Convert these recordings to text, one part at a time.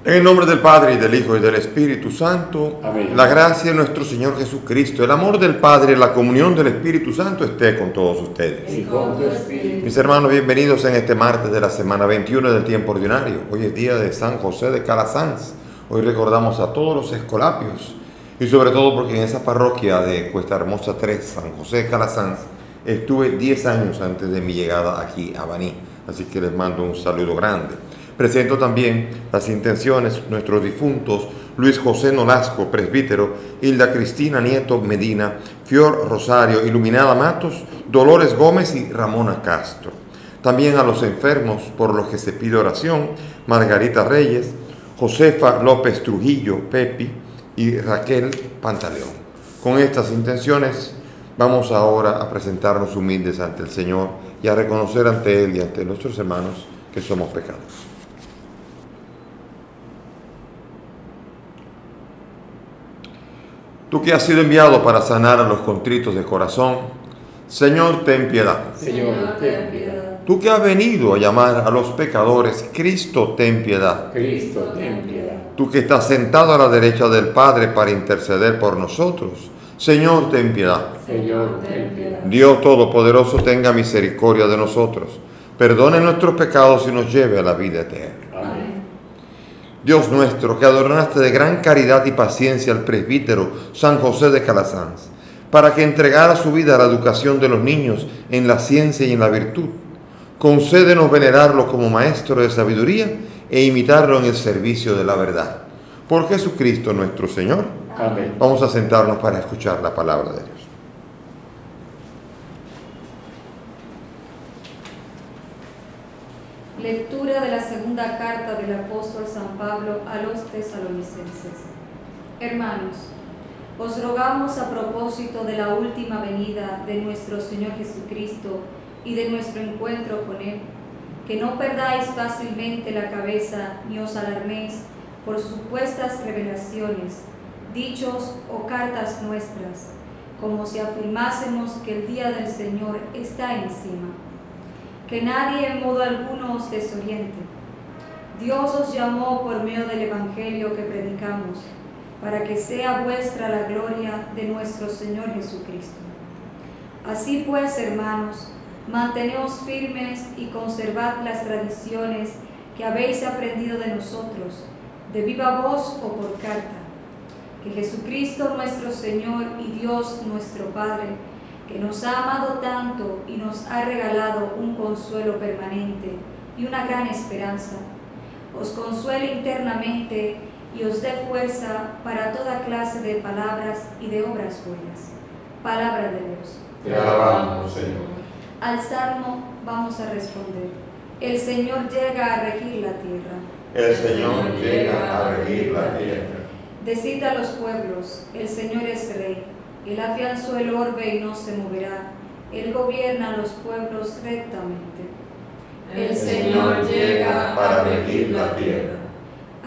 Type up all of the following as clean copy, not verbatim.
En el nombre del Padre, y del Hijo, y del Espíritu Santo. Amén. La gracia de nuestro Señor Jesucristo, el amor del Padre, la comunión del Espíritu Santo esté con todos ustedes. Y con tu espíritu. Mis hermanos, bienvenidos en este martes de la semana 21 del tiempo ordinario. Hoy es día de San José de Calasanz. Hoy recordamos a todos los escolapios y sobre todo porque en esa parroquia de Cuesta Hermosa 3, San José de Calasanz, estuve 10 años antes de mi llegada aquí a Baní. Así que les mando un saludo grande. Presento también las intenciones de nuestros difuntos: Luis José Nolasco, presbítero; Hilda Cristina Nieto Medina; Fior Rosario; Iluminada Matos; Dolores Gómez y Ramona Castro. También a los enfermos por los que se pide oración: Margarita Reyes, Josefa López Trujillo Pepi y Raquel Pantaleón. Con estas intenciones vamos ahora a presentarnos humildes ante el Señor y a reconocer ante Él y ante nuestros hermanos que somos pecadores. Tú que has sido enviado para sanar a los contritos de corazón, Señor, ten piedad. Señor, ten piedad. Tú que has venido a llamar a los pecadores, Cristo, ten piedad. Cristo, ten piedad. Tú que estás sentado a la derecha del Padre para interceder por nosotros, Señor, ten piedad. Señor, ten piedad. Dios Todopoderoso tenga misericordia de nosotros, perdone nuestros pecados y nos lleve a la vida eterna. Amén. Dios nuestro, que adornaste de gran caridad y paciencia al presbítero San José de Calasanz, para que entregara su vida a la educación de los niños en la ciencia y en la virtud, concédenos venerarlo como maestro de sabiduría e imitarlo en el servicio de la verdad. Por Jesucristo nuestro Señor. Amén. Vamos a sentarnos para escuchar la palabra de Dios. Lectura de la segunda carta del apóstol San Pablo a los tesalonicenses. Hermanos, os rogamos a propósito de la última venida de nuestro Señor Jesucristo y de nuestro encuentro con Él, que no perdáis fácilmente la cabeza ni os alarméis por supuestas revelaciones, dichos o cartas nuestras, como si afirmásemos que el día del Señor está encima. Que nadie en modo alguno os desoriente. Dios os llamó por medio del Evangelio que predicamos, para que sea vuestra la gloria de nuestro Señor Jesucristo. Así pues, hermanos, manteneos firmes y conservad las tradiciones que habéis aprendido de nosotros, de viva voz o por carta. Que Jesucristo nuestro Señor y Dios nuestro Padre, que nos ha amado tanto y nos ha regalado un consuelo permanente y una gran esperanza, os consuele internamente y os dé fuerza para toda clase de palabras y de obras buenas. Palabra de Dios. Te alabamos, Señor. Al Salmo vamos a responder: el Señor llega a regir la tierra. El Señor llega a regir la tierra. Decid a los pueblos: el Señor es Rey. Él afianzó el orbe y no se moverá. Él gobierna a los pueblos rectamente. El Señor llega a regir la tierra.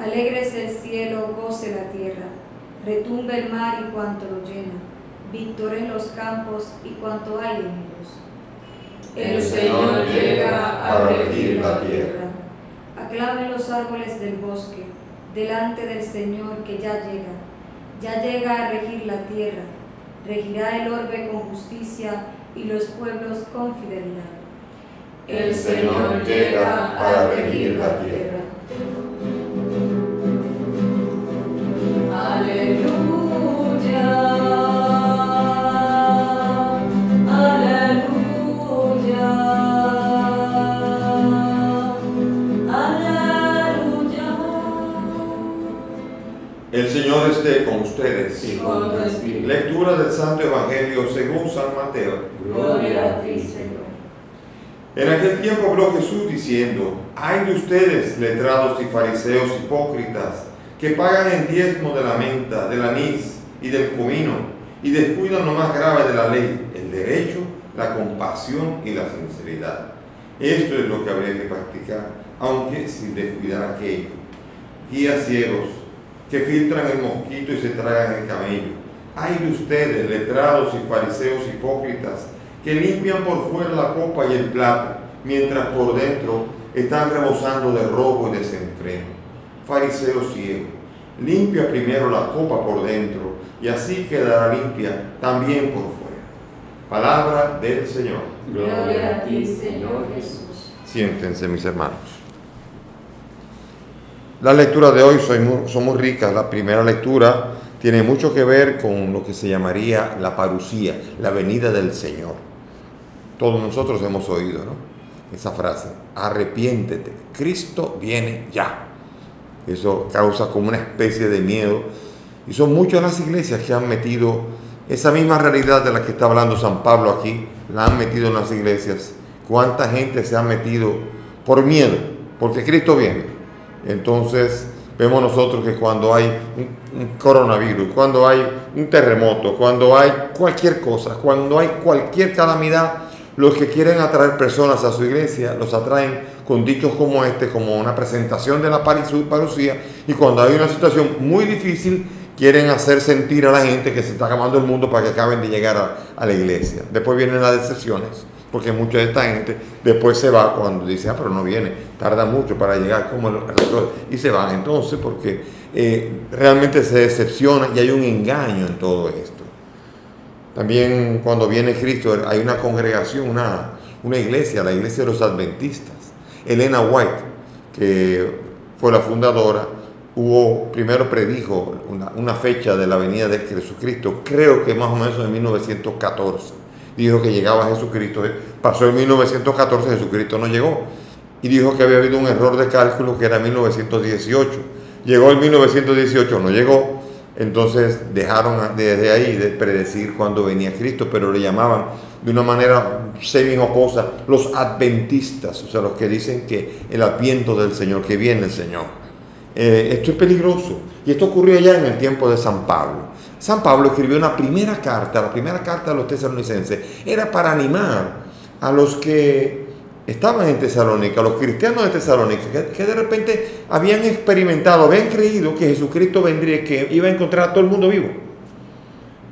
Alégrese el cielo, goce la tierra. Retumbe el mar y cuanto lo llena. Victoren los campos y cuanto hay en ellos. El Señor llega a regir la tierra. Aclamen los árboles del bosque delante del Señor que ya llega. Ya llega a regir la tierra. Regirá el orbe con justicia y los pueblos con fidelidad. El Señor llega a regir la tierra. Aleluya, aleluya, aleluya. El Señor esté con ustedes. Y con tu espíritu. Lectura del Santo Evangelio según San Mateo. Gloria a ti, Señor. En aquel tiempo habló Jesús diciendo: ay de ustedes, letrados y fariseos hipócritas, que pagan el diezmo de la menta, del anís y del comino, y descuidan lo más grave de la ley, el derecho, la compasión y la sinceridad. Esto es lo que habría que practicar, aunque sin descuidar aquello. Guías ciegos, que filtran el mosquito y se tragan el camello. Ay de ustedes, letrados y fariseos hipócritas, que limpian por fuera la copa y el plato, mientras por dentro están rebosando de robo y desenfreno. fariseo ciego, limpia primero la copa por dentro, y así quedará limpia también por fuera. Palabra del Señor. Gloria a ti, Señor Jesús. Siéntense, mis hermanos. Las lecturas de hoy son muy ricas. La primera lectura tiene mucho que ver con lo que se llamaría la parusía, la venida del Señor. Todos nosotros hemos oído, ¿no?, esa frase: arrepiéntete, Cristo viene ya. Eso causa como una especie de miedo, y son muchas las iglesias que han metido esa misma realidad de la que está hablando San Pablo aquí, la han metido en las iglesias. ¿Cuánta gente se ha metido por miedo? Porque Cristo viene. Entonces vemos nosotros que cuando hay un coronavirus, cuando hay un terremoto, cuando hay cualquier cosa, cuando hay cualquier calamidad, los que quieren atraer personas a su iglesia los atraen con dichos como este, como una presentación de la parusía, y cuando hay una situación muy difícil quieren hacer sentir a la gente que se está acabando el mundo para que acaben de llegar a la iglesia. Después vienen las decepciones, porque mucha de esta gente después se va cuando dice: pero no viene, tarda mucho para llegar, y se van entonces porque realmente se decepcionan, y hay un engaño en todo esto. También cuando viene Cristo hay una congregación, una iglesia, la iglesia de los adventistas. Elena White, que fue la fundadora, primero predijo una fecha de la venida de Jesucristo, creo que más o menos en 1914. Dijo que llegaba Jesucristo. Pasó en 1914, Jesucristo no llegó. Y dijo que había habido un error de cálculo, que era 1918. Llegó el 1918, no llegó. Entonces dejaron desde ahí de predecir cuándo venía Cristo, pero le llamaban de una manera semi-jocosa los adventistas, o sea, los que dicen que el adviento del Señor, que viene el Señor. Esto es peligroso, y esto ocurrió ya en el tiempo de San Pablo. San Pablo escribió una primera carta, la primera carta a los tesalonicenses, era para animar a los que estaban en Tesalónica, a los cristianos de Tesalónica, que de repente habían experimentado, habían creído que Jesucristo vendría, que iba a encontrar a todo el mundo vivo.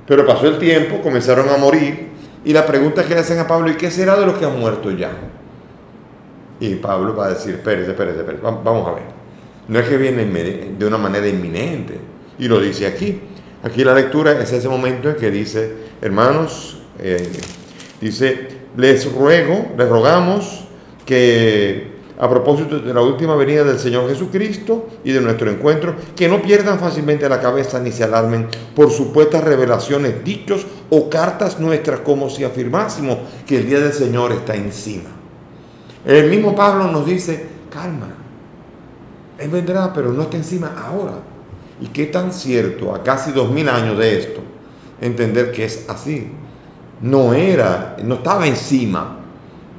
Pero pasó el tiempo, comenzaron a morir, y la pregunta que le hacen a Pablo: ¿y qué será de los que han muerto ya? Y Pablo va a decir: espérese, vamos a ver. No es que viene de una manera inminente, y lo dice aquí. Aquí la lectura es ese momento en que dice: hermanos, dice, les rogamos que, a propósito de la última venida del Señor Jesucristo y de nuestro encuentro, que no pierdan fácilmente la cabeza ni se alarmen por supuestas revelaciones, dichos o cartas nuestras, como si afirmásemos que el día del Señor está encima. El mismo Pablo nos dice: calma, Él vendrá, pero no está encima ahora. Y qué tan cierto, a casi 2000 años de esto, entender que es así. No estaba encima.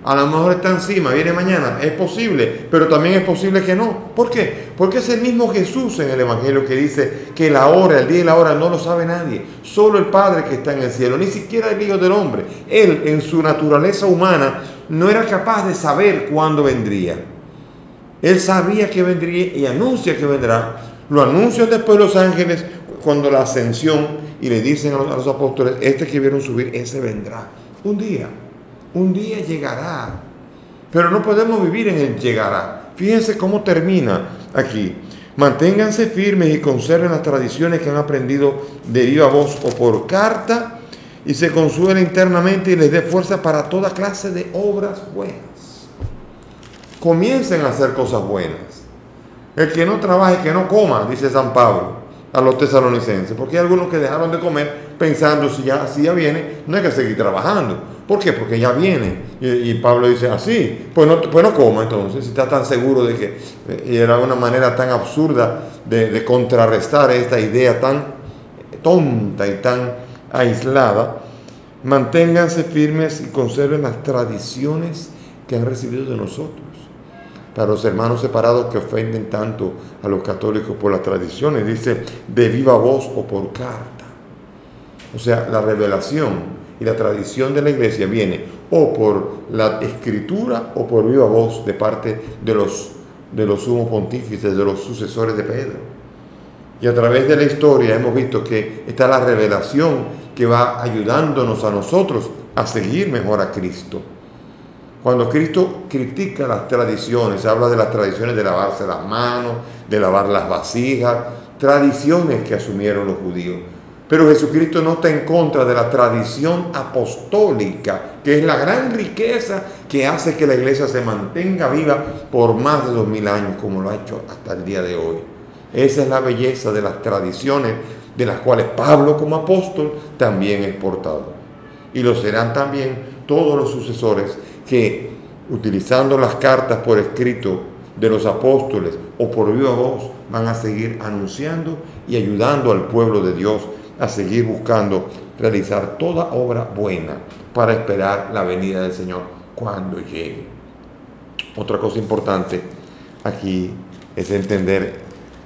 A lo mejor está encima, viene mañana, es posible, pero también es posible que no. ¿Por qué? Porque es el mismo Jesús en el Evangelio que dice que la hora, el día y la hora no lo sabe nadie, solo el Padre que está en el cielo, ni siquiera el Hijo del Hombre. Él, en su naturaleza humana, no era capaz de saber cuándo vendría. Él sabía que vendría y anuncia que vendrá. Lo anuncian después los ángeles cuando la ascensión, y le dicen a los apóstoles: este que vieron subir, ese vendrá. Un día llegará, pero no podemos vivir en el llegará. Fíjense cómo termina aquí: manténganse firmes y conserven las tradiciones que han aprendido de viva voz o por carta, y se consuelen internamente y les dé fuerza para toda clase de obras buenas. Comiencen a hacer cosas buenas. El que no trabaje, que no coma, dice San Pablo a los tesalonicenses, porque hay algunos que dejaron de comer pensando: si ya viene, no hay que seguir trabajando. ¿Por qué? Porque ya viene. Y Pablo dice: así, pues no coma entonces, si está tan seguro de que... Y era una manera tan absurda de contrarrestar esta idea tan tonta y tan aislada. Manténganse firmes y conserven las tradiciones que han recibido de nosotros. Para los hermanos separados que ofenden tanto a los católicos por las tradiciones, dice: de viva voz o por carta. O sea, la revelación y la tradición de la iglesia viene o por la escritura o por viva voz de parte de los sumos pontífices, de los sucesores de Pedro. Y a través de la historia hemos visto que está la revelación que va ayudándonos a nosotros a seguir mejor a Cristo. Cuando Cristo critica las tradiciones, habla de las tradiciones de lavarse las manos, de lavar las vasijas, tradiciones que asumieron los judíos. Pero Jesucristo no está en contra de la tradición apostólica, que es la gran riqueza que hace que la iglesia se mantenga viva por más de 2000 años, como lo ha hecho hasta el día de hoy. Esa es la belleza de las tradiciones de las cuales Pablo como apóstol también es portador. Y lo serán también todos los sucesores que, utilizando las cartas por escrito de los apóstoles o por viva voz, van a seguir anunciando y ayudando al pueblo de Dios a seguir buscando realizar toda obra buena para esperar la venida del Señor cuando llegue. Otra cosa importante aquí es entender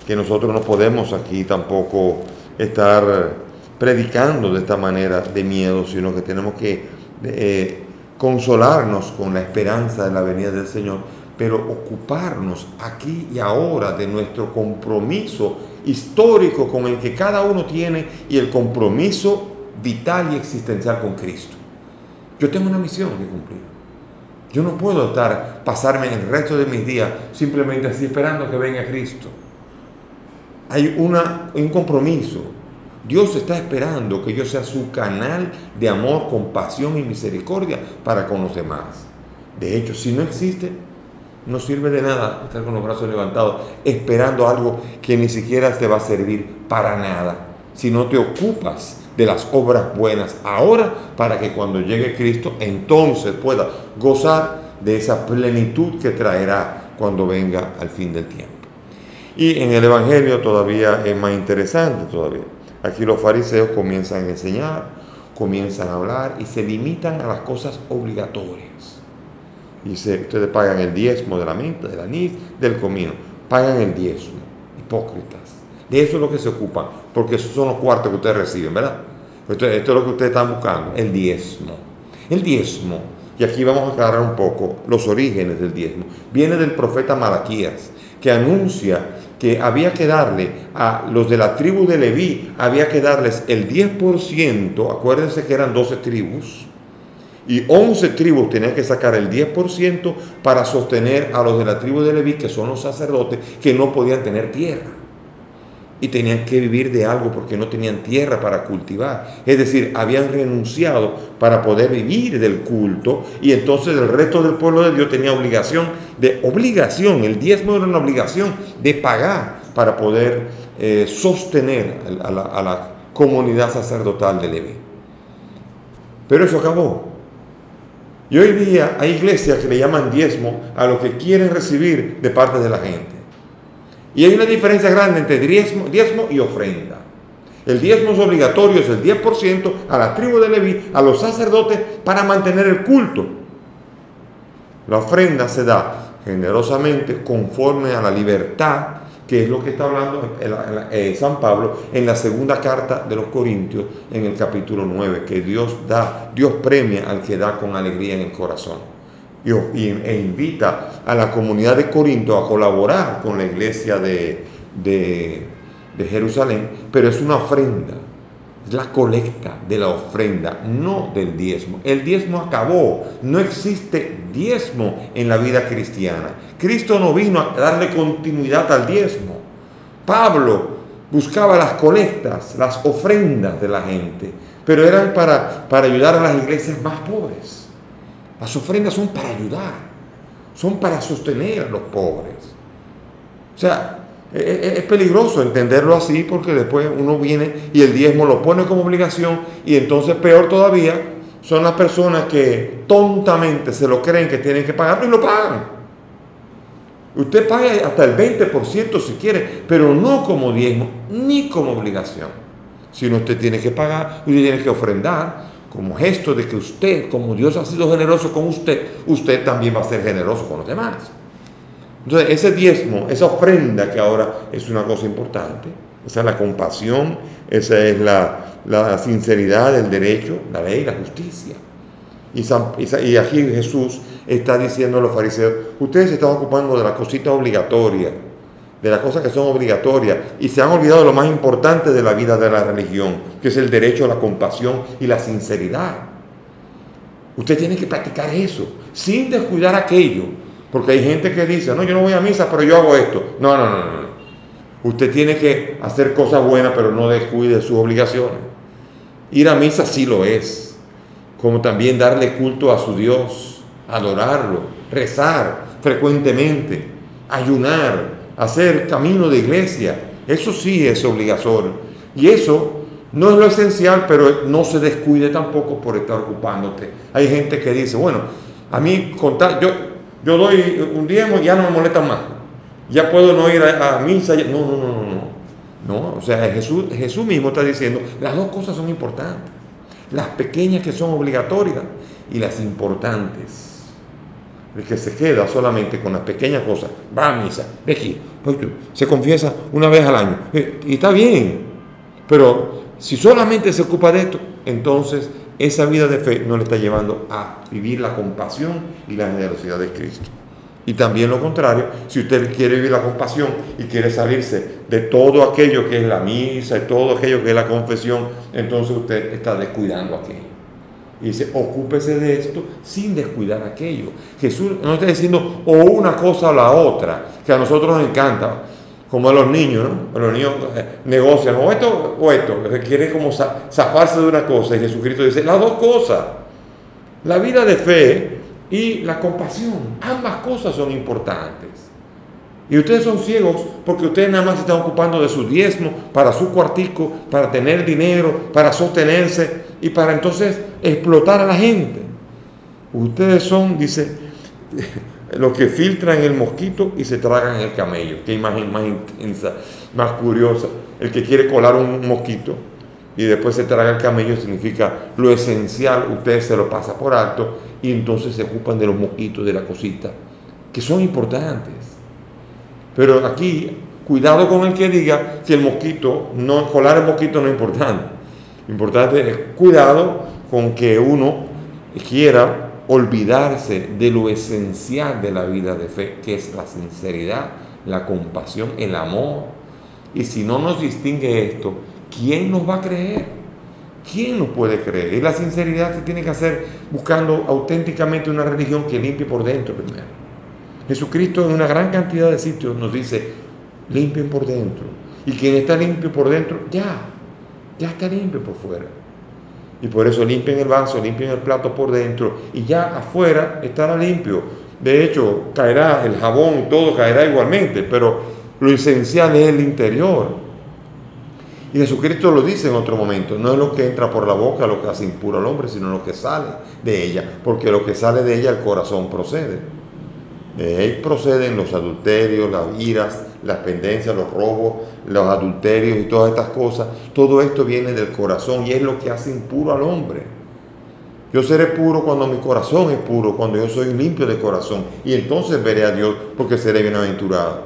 que nosotros no podemos aquí tampoco estar predicando de esta manera de miedo, sino que tenemos que consolarnos con la esperanza de la venida del Señor, pero ocuparnos aquí y ahora de nuestro compromiso histórico con el que cada uno tiene y el compromiso vital y existencial con Cristo. Yo tengo una misión que cumplir. Yo no puedo pasarme el resto de mis días simplemente así esperando que venga Cristo. Hay un compromiso. Dios está esperando que yo sea su canal de amor, compasión y misericordia para con los demás. De hecho, si no existe, no sirve de nada estar con los brazos levantados esperando algo que ni siquiera te va a servir para nada. Si no te ocupas de las obras buenas ahora, para que cuando llegue Cristo, entonces puedas gozar de esa plenitud que traerá cuando venga al fin del tiempo. Y en el Evangelio todavía es más interesante todavía. Aquí los fariseos comienzan a enseñar, comienzan a hablar y se limitan a las cosas obligatorias. Dice, ustedes pagan el diezmo de la menta, del anís, del comino. Pagan el diezmo, hipócritas. De eso es lo que se ocupan, porque esos son los cuartos que ustedes reciben, ¿verdad? Esto es lo que ustedes están buscando, el diezmo. El diezmo, y aquí vamos a aclarar un poco los orígenes del diezmo, viene del profeta Malaquías, que anuncia que había que darle a los de la tribu de Leví, había que darles el 10%, acuérdense que eran 12 tribus, y 11 tribus tenían que sacar el 10% para sostener a los de la tribu de Leví, que son los sacerdotes, que no podían tener tierra. Y tenían que vivir de algo porque no tenían tierra para cultivar. Es decir, habían renunciado para poder vivir del culto, y entonces el resto del pueblo de Dios tenía obligación, el diezmo era una obligación de pagar para poder sostener a la comunidad sacerdotal de Leví. Pero eso acabó. Y hoy día hay iglesias que le llaman diezmo a lo que quieren recibir de parte de la gente. Y hay una diferencia grande entre diezmo y ofrenda. El diezmo es obligatorio, es el 10% a la tribu de Leví, a los sacerdotes, para mantener el culto. La ofrenda se da generosamente conforme a la libertad, que es lo que está hablando San Pablo en la segunda carta de los Corintios, en el capítulo 9, que Dios premia al que da con alegría en el corazón. E invita a la comunidad de Corinto a colaborar con la iglesia de Jerusalén, pero es una ofrenda, es la colecta de la ofrenda, no del diezmo. El diezmo acabó, no existe diezmo en la vida cristiana. Cristo no vino a darle continuidad al diezmo. Pablo buscaba las colectas, las ofrendas de la gente, pero eran para ayudar a las iglesias más pobres. Las ofrendas son para ayudar, son para sostener a los pobres. O sea, es peligroso entenderlo así, porque después uno viene y el diezmo lo pone como obligación, y entonces peor todavía son las personas que tontamente se lo creen que tienen que pagar y lo pagan. Usted paga hasta el 20% si quiere, pero no como diezmo ni como obligación. Si no, usted tiene que pagar, usted tiene que ofrendar, como gesto de que usted, como Dios ha sido generoso con usted también va a ser generoso con los demás. Entonces, ese diezmo, esa ofrenda, que ahora es una cosa importante, esa es la compasión, esa es la sinceridad, el derecho, la ley, la justicia. Y aquí Jesús está diciendo a los fariseos, ustedes se están ocupando de las cositas obligatorias, de las cosas que son obligatorias, y se han olvidado de lo más importante de la vida de la religión, que es el derecho a la compasión y la sinceridad. Usted tiene que practicar eso. sin descuidar aquello. Porque hay gente que dice, no, yo no voy a misa, pero yo hago esto. No. Usted tiene que hacer cosas buenas, pero no descuide sus obligaciones. Ir a misa sí lo es, como también darle culto a su Dios, adorarlo, rezar frecuentemente, ayunar, hacer camino de iglesia. Eso sí es obligatorio. Y eso no es lo esencial, pero no se descuide tampoco por estar ocupándote. Hay gente que dice, bueno, a mí contar, yo doy un diezmo y ya no me molesta más. Ya puedo no ir a misa. No, o sea, Jesús mismo está diciendo, las dos cosas son importantes. Las pequeñas que son obligatorias y las importantes. El que se queda solamente con las pequeñas cosas, va a misa, ve aquí, se confiesa una vez al año. Y está bien, pero si solamente se ocupa de esto, entonces esa vida de fe no le está llevando a vivir la compasión y la generosidad de Cristo. Y también lo contrario, si usted quiere vivir la compasión y quiere salirse de todo aquello que es la misa y todo aquello que es la confesión, entonces usted está descuidando aquello. Y dice, ocúpese de esto sin descuidar aquello. Jesús no está diciendo o una cosa o la otra, que a nosotros nos encanta, como a los niños, ¿no? Los niños negocian o esto, quieren como zafarse de una cosa, y Jesucristo dice, las dos cosas, la vida de fe y la compasión, ambas cosas son importantes. Y ustedes son ciegos porque ustedes nada más se están ocupando de su diezmo, para su cuartico, para tener dinero, para sostenerse y para entonces explotar a la gente. Ustedes son, dice, los que filtran el mosquito y se tragan el camello. Qué imagen más intensa, más curiosa. El que quiere colar un mosquito y después se traga el camello significa lo esencial, usted se lo pasa por alto y entonces se ocupan de los mosquitos, de la cosita, que son importantes. Pero aquí, cuidado con el que diga que el mosquito, colar el mosquito no es importante. Importante es cuidado con que uno quiera olvidarse de lo esencial de la vida de fe, que es la sinceridad, la compasión, el amor. Y si no nos distingue esto, ¿quién nos va a creer? ¿Quién nos puede creer? Y la sinceridad se tiene que hacer buscando auténticamente una religión que limpie por dentro primero. Jesucristo en una gran cantidad de sitios nos dice, limpien por dentro. Y quien está limpio por dentro, ya está limpio por fuera. Y por eso limpien el vaso, limpien el plato por dentro, y ya afuera estará limpio. De hecho, caerá el jabón y todo caerá igualmente, pero lo esencial es el interior. Y Jesucristo lo dice en otro momento, no es lo que entra por la boca lo que hace impuro al hombre, sino lo que sale de ella, porque lo que sale de ella el corazón procede. De él proceden los adulterios, las iras, las pendencias, los robos, los adulterios y todas estas cosas. Todo esto viene del corazón y es lo que hace impuro al hombre. Yo seré puro cuando mi corazón es puro, cuando yo soy limpio de corazón. Y entonces veré a Dios porque seré bienaventurado.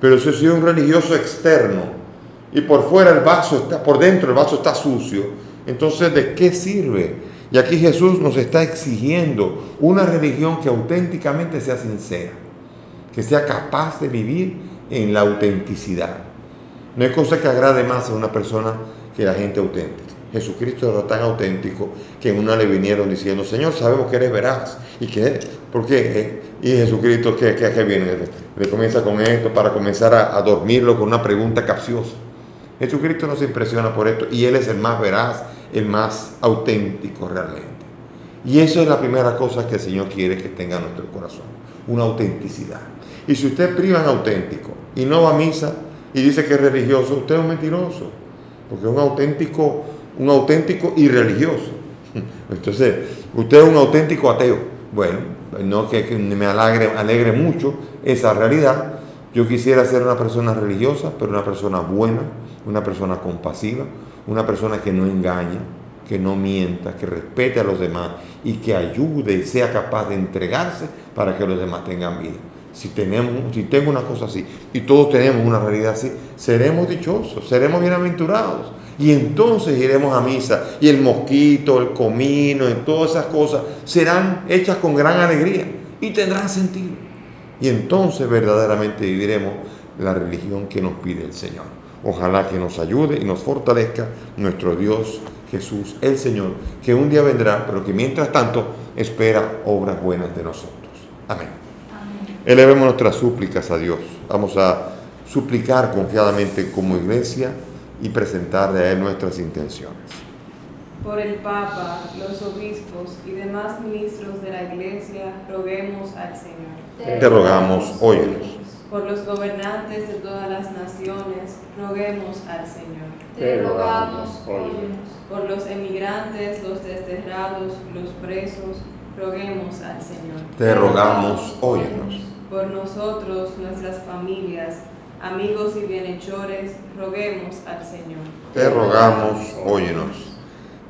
Pero si soy un religioso externo y por fuera el vaso está, por dentro el vaso está sucio, entonces ¿de qué sirve? Y aquí Jesús nos está exigiendo una religión que auténticamente sea sincera, que sea capaz de vivir en la autenticidad. No hay cosa que agrade más a una persona que la gente auténtica. Jesucristo era tan auténtico que en una le vinieron diciendo, Señor, sabemos que eres veraz. ¿Y qué? ¿Por qué? Y Jesucristo, ¿qué viene? Le comienza con esto para comenzar a dormirlo con una pregunta capciosa. Jesucristo nos impresiona por esto y Él es el más veraz, el más auténtico realmente. Y eso es la primera cosa que el Señor quiere que tenga en nuestro corazón, una autenticidad. Y si usted priva en auténtico y no va a misa y dice que es religioso, usted es un mentiroso, porque es un auténtico irreligioso. Entonces, usted es un auténtico ateo. Bueno, no que me alegre mucho esa realidad. Yo quisiera ser una persona religiosa, pero una persona buena, una persona compasiva, una persona que no engaña, que no mienta, que respete a los demás y que ayude y sea capaz de entregarse para que los demás tengan vida. Si tengo una cosa así y todos tenemos una realidad así, seremos dichosos, seremos bienaventurados. Y entonces iremos a misa y el mosquito, el comino y todas esas cosas serán hechas con gran alegría y tendrán sentido. Y entonces verdaderamente viviremos la religión que nos pide el Señor. Ojalá que nos ayude y nos fortalezca nuestro Dios Jesús, el Señor, que un día vendrá, pero que mientras tanto espera obras buenas de nosotros. Amén. Amén. Elevemos nuestras súplicas a Dios. Vamos a suplicar confiadamente como iglesia y presentarle a Él nuestras intenciones. Por el Papa, los obispos y demás ministros de la Iglesia, roguemos al Señor. Te rogamos, óyenos. Por los gobernantes de todas las naciones, roguemos al Señor. Te rogamos, óyenos. Por los emigrantes, los desterrados, los presos, roguemos al Señor. Te rogamos, óyenos. Por nosotros, nuestras familias, amigos y bienhechores, roguemos al Señor. Te rogamos, óyenos.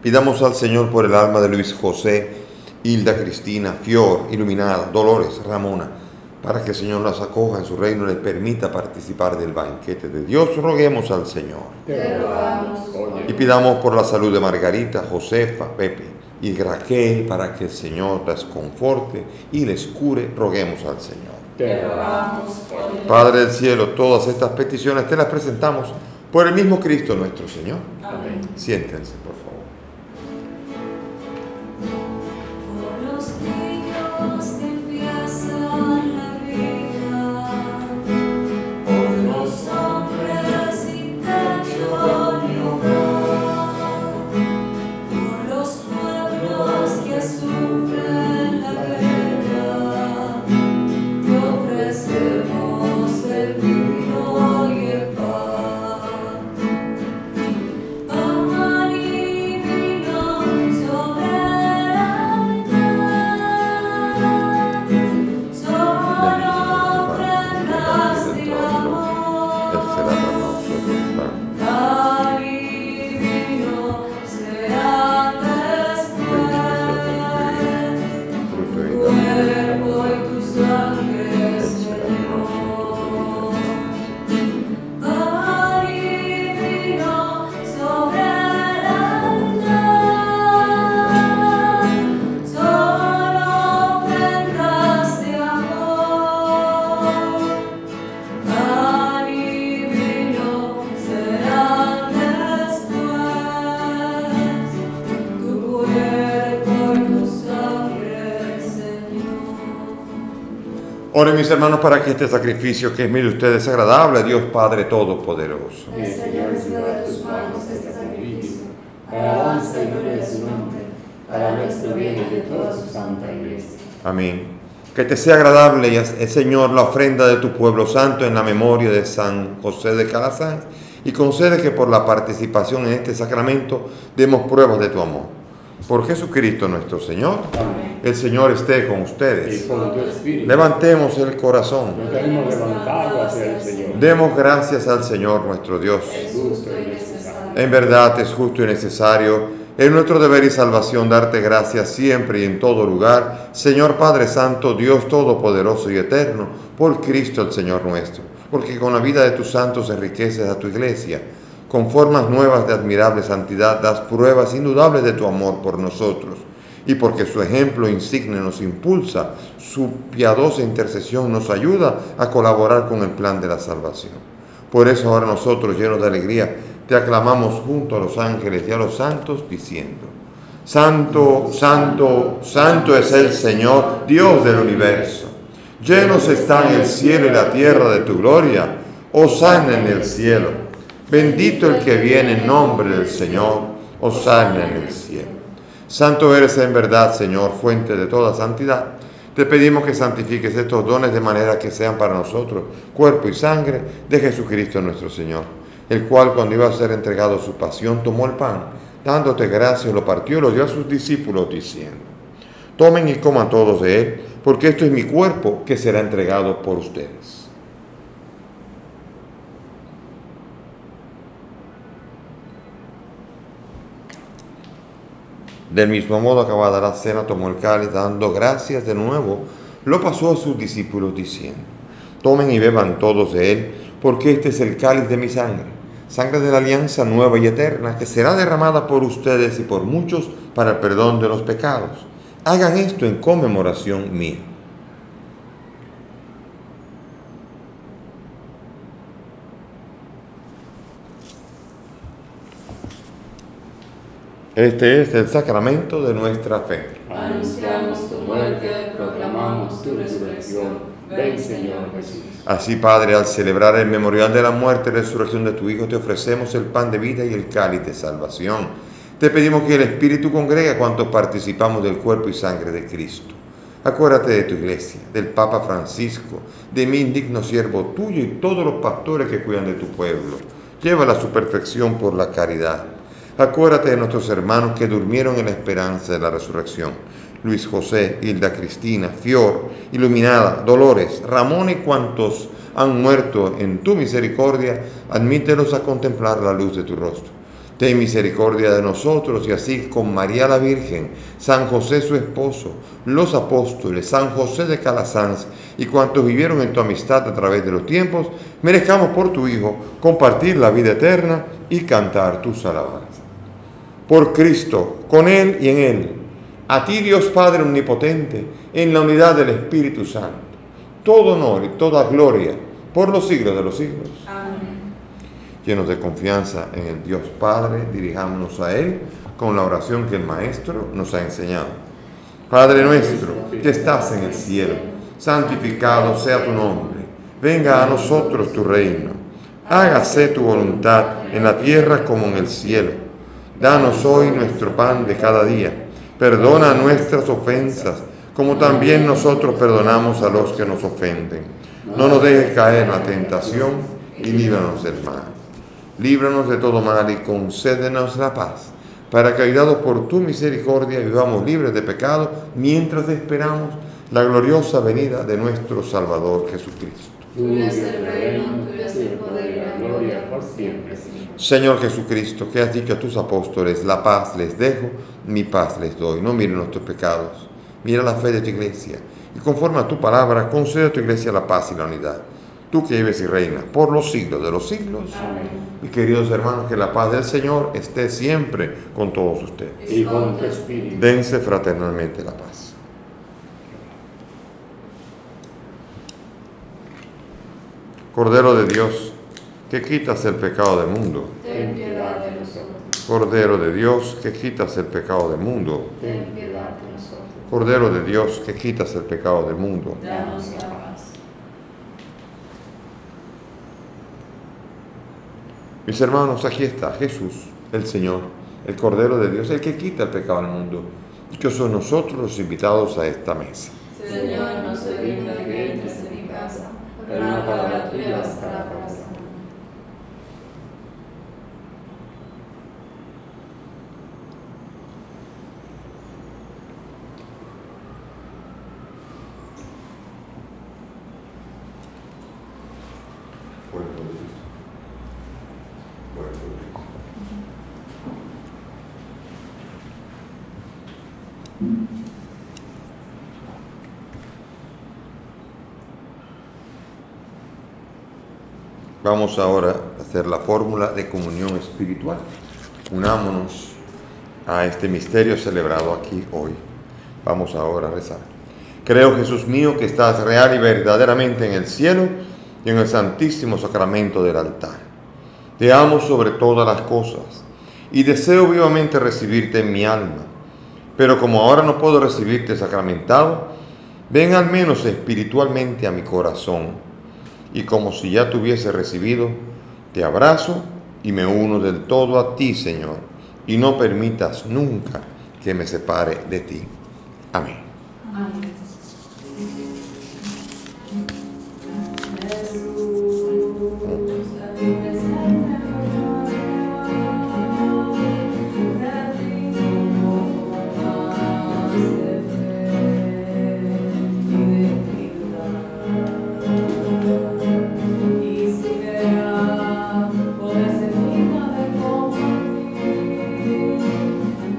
Pidamos al Señor por el alma de Luis José, Hilda Cristina, Fior, Iluminada, Dolores, Ramona, para que el Señor las acoja en su reino y les permita participar del banquete de Dios. Roguemos al Señor. Te rogamos, óyenos. Y pidamos por la salud de Margarita, Josefa, Pepe y Raquel, para que el Señor las conforte y les cure. Roguemos al Señor. Te rogamos, óyenos. Padre del cielo, todas estas peticiones te las presentamos por el mismo Cristo nuestro Señor. Amén. Siéntense, por favor. Por los niños que empiezan la vida, por los hombres sin techo ni hogar, por los pueblos que sufren la guerra, te ofrecemos el vino y el pan. Pan y vino sobre la altar, solo ofrendas de amor. Pan y vino serán después tu cuerpo y tu sangre, Señor. Pan y vino sobre el altar, solo ofrendas de amor. Pan y vino serán después tu cuerpo y tu sangre, Señor. Oren mis hermanos para que este sacrificio que es mío de ustedes es agradable a Dios Padre Todopoderoso. El Señor reciba de tus manos este sacrificio, para alabanza y gloria de su nombre, para nuestro bien y de toda su santa iglesia. Amén. Que te sea agradable, Señor, la ofrenda de tu pueblo santo en la memoria de San José de Calasanz, y concede que por la participación en este sacramento demos pruebas de tu amor. Por Jesucristo nuestro Señor. Amén. El Señor esté con Y ustedes. con tu espíritu. Levantemos el corazón. Nos tenemos levantado hacia el Señor. Demos gracias al Señor nuestro Dios. Es justo y necesario. En verdad es justo y necesario, es nuestro deber y salvación darte gracias siempre y en todo lugar, Señor Padre Santo, Dios Todopoderoso y Eterno, por Cristo el Señor nuestro, porque con la vida de tus santos enriqueces a tu iglesia, con formas nuevas de admirable santidad das pruebas indudables de tu amor por nosotros, y porque su ejemplo insigne nos impulsa, su piadosa intercesión nos ayuda a colaborar con el plan de la salvación. Por eso ahora nosotros, llenos de alegría, te aclamamos junto a los ángeles y a los santos, diciendo: Santo, Santo, Santo es el Señor, Dios del universo. Llenos están el cielo y la tierra de tu gloria. Hosana en el cielo. Bendito el que viene en nombre del Señor. Hosana en el cielo. Santo eres en verdad, Señor, fuente de toda santidad. Te pedimos que santifiques estos dones de manera que sean para nosotros cuerpo y sangre de Jesucristo nuestro Señor, el cual, cuando iba a ser entregado a su pasión, tomó el pan, dándote gracias, lo partió y lo dio a sus discípulos, diciendo: Tomen y coman todos de él, porque esto es mi cuerpo que será entregado por ustedes. Del mismo modo, acabada la cena, tomó el cáliz, dando gracias de nuevo, lo pasó a sus discípulos, diciendo: Tomen y beban todos de él, porque este es el cáliz de mi sangre, sangre de la alianza nueva y eterna, que será derramada por ustedes y por muchos para el perdón de los pecados. Hagan esto en conmemoración mía. Este es el sacramento de nuestra fe. Anunciamos tu resurrección. Ven, Señor Jesús. Así, Padre, al celebrar el memorial de la muerte y resurrección de tu Hijo, te ofrecemos el pan de vida y el cáliz de salvación. Te pedimos que el Espíritu congregue a cuantos participamos del cuerpo y sangre de Cristo. Acuérdate de tu iglesia, del Papa Francisco, de mi indigno siervo tuyo y todos los pastores que cuidan de tu pueblo. Llévala a su perfección por la caridad. Acuérdate de nuestros hermanos que durmieron en la esperanza de la resurrección. Luis José, Hilda Cristina, Fior, Iluminada, Dolores, Ramón y cuantos han muerto en tu misericordia, admítelos a contemplar la luz de tu rostro. Ten misericordia de nosotros y así con María la Virgen, San José su esposo, los apóstoles, San José de Calasanz y cuantos vivieron en tu amistad a través de los tiempos, merezcamos por tu Hijo compartir la vida eterna y cantar tus alabanzas. Por Cristo, con Él y en Él, a ti Dios Padre Omnipotente, en la unidad del Espíritu Santo, todo honor y toda gloria por los siglos de los siglos. Amén. Llenos de confianza en el Dios Padre, dirijámonos a Él con la oración que el Maestro nos ha enseñado. Padre nuestro, que estás en el cielo, santificado sea tu nombre. Venga a nosotros tu reino. Hágase tu voluntad en la tierra como en el cielo. Danos hoy nuestro pan de cada día. Perdona nuestras ofensas, como también nosotros perdonamos a los que nos ofenden. No nos dejes caer en la tentación y líbranos del mal. Líbranos de todo mal y concédenos la paz, para que, ayudados por tu misericordia, vivamos libres de pecado, mientras esperamos la gloriosa venida de nuestro Salvador Jesucristo. Tuyo es el reino, tuyo es el poder y la gloria por siempre, Señor. Señor Jesucristo, que has dicho a tus apóstoles, la paz les dejo, mi paz les doy. No miren nuestros pecados, mira la fe de tu iglesia, y conforme a tu palabra, concede a tu iglesia la paz y la unidad. Tú que vives y reinas por los siglos de los siglos. Amén. Mis queridos hermanos, que la paz del Señor esté siempre con todos ustedes. Y con tu espíritu. Dense fraternalmente la paz. Cordero de Dios, que quitas el pecado del mundo. Ten piedad de nosotros. Cordero de Dios, que quitas el pecado del mundo. Ten piedad de nosotros. Cordero de Dios, que quitas el pecado del mundo. Danos la paz. Mis hermanos, aquí está Jesús, el Señor, el Cordero de Dios, el que quita el pecado del mundo, y que son nosotros los invitados a esta mesa. Señor, no soy digno de que entres en mi casa, pero una palabra tuya bastará para sanar. Vamos ahora a hacer la fórmula de comunión espiritual. Unámonos a este misterio celebrado aquí hoy. Vamos ahora a rezar. Creo, Jesús mío, que estás real y verdaderamente en el cielo y en el santísimo sacramento del altar. Te amo sobre todas las cosas y deseo vivamente recibirte en mi alma. Pero como ahora no puedo recibirte sacramentado, ven al menos espiritualmente a mi corazón. Y como si ya te hubiese recibido, te abrazo y me uno del todo a ti, Señor, y no permitas nunca que me separe de ti. Amén. Amén.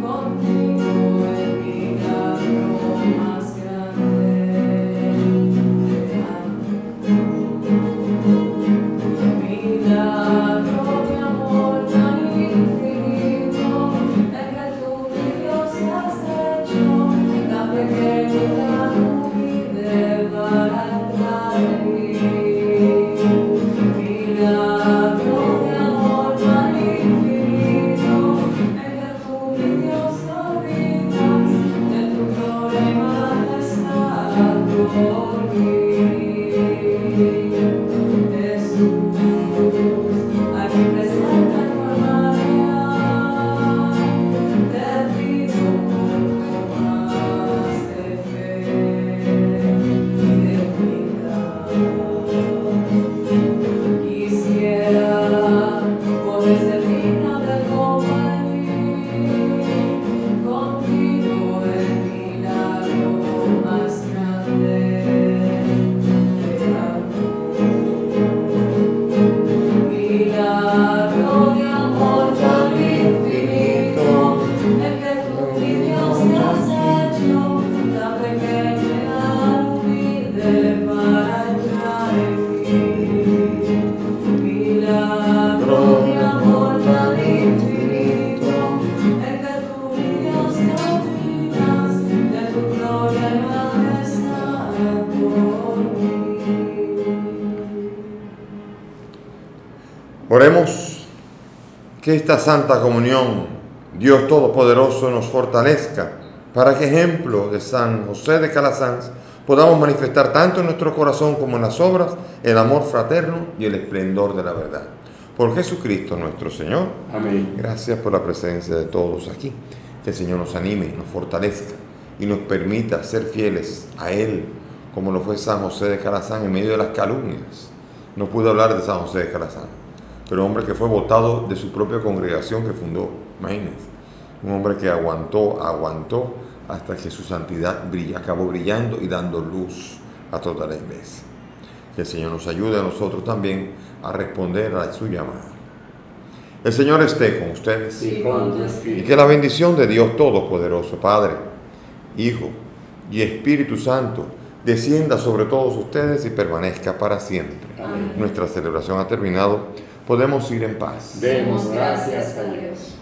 Contigo el milagro más grande. milagro de amor tan infinito, en que tú, mi Dios, dominas de tu gloria y majestad por mí. Oremos que esta Santa Comunión, Dios Todopoderoso, nos fortalezca para que, ejemplo de San José de Calasanz, podamos manifestar tanto en nuestro corazón como en las obras el amor fraterno y el esplendor de la verdad. Por Jesucristo nuestro Señor. Amén. Gracias por la presencia de todos aquí. Que el Señor nos anime, nos fortalezca y nos permita ser fieles a Él, como lo fue San José de Calasanz en medio de las calumnias. No pude hablar de San José de Calasanz, pero hombre que fue botado de su propia congregación que fundó. Imagínense, un hombre que aguantó hasta que su santidad acabó brillando y dando luz a toda la iglesia. Que el Señor nos ayude a nosotros también a responder a su llamada. El Señor esté con ustedes. Y con tu Y espíritu. que la bendición de Dios Todopoderoso, Padre, Hijo y Espíritu Santo, descienda sobre todos ustedes y permanezca para siempre. Amén. Nuestra celebración ha terminado. Podemos ir en paz. Demos gracias a Dios.